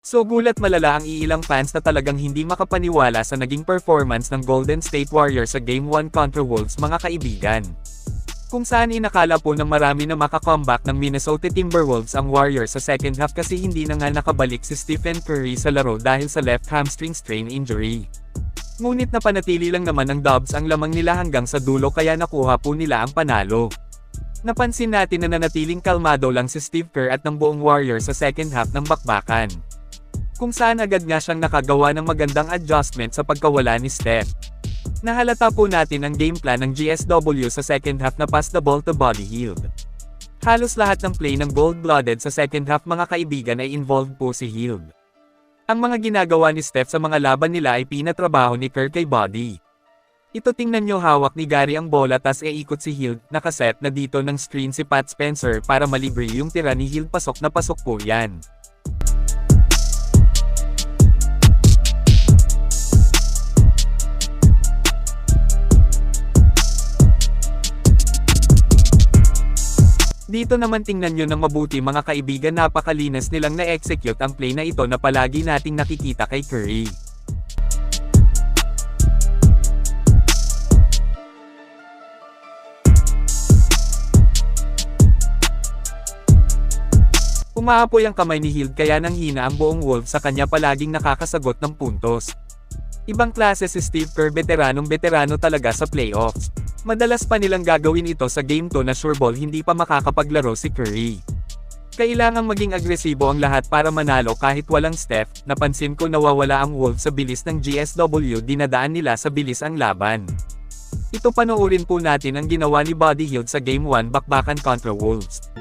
So gulat malala ang iilang fans na talagang hindi makapaniwala sa naging performance ng Golden State Warriors sa Game 1 kontra Wolves mga kaibigan. Kung saan inakala po ng marami na makakomeback ng Minnesota Timberwolves ang Warriors sa second half kasi hindi na nga nakabalik si Stephen Curry sa laro dahil sa left hamstring strain injury. Ngunit napanatili lang naman ng Dubs ang lamang nila hanggang sa dulo kaya nakuha po nila ang panalo. Napansin natin na nanatiling kalmado lang si Steve Kerr at ng buong Warriors sa second half ng bakbakan. Kung saan agad nga siyang nakagawa ng magandang adjustment sa pagkawala ni Steph. Nahalata po natin ang game plan ng GSW sa second half na pass the ball to Buddy Hield. Halos lahat ng play ng gold-blooded sa second half mga kaibigan ay involved po si Hield. Ang mga ginagawa ni Steph sa mga laban nila ay pinatrabaho ni Kerr kay Buddy. Ito tingnan nyo hawak ni Gary ang bola tas ikot si Hield, nakaset na dito ng screen si Pat Spencer para malibre yung tira ni Hield pasok na pasok po yan. Dito naman tingnan nyo ng mabuti mga kaibigan napakalinas nilang na-execute ang play na ito na palagi nating nakikita kay Curry. Umaapoy ang kamay ni Hield kaya nanghina ang buong Wolves sa kanya palaging nakakasagot ng puntos. Ibang klase si Steve Kerr veteranong-veterano talaga sa playoffs. Madalas pa nilang gagawin ito sa Game 2 na sure ball hindi pa makakapaglaro si Curry. Kailangang maging agresibo ang lahat para manalo kahit walang Steph. Napansin ko nawawala ang Wolves sa bilis ng GSW, dinadaan nila sa bilis ang laban. Ito panoorin po natin ang ginawa ni Buddy Hield sa Game 1 bakbakan kontra Wolves.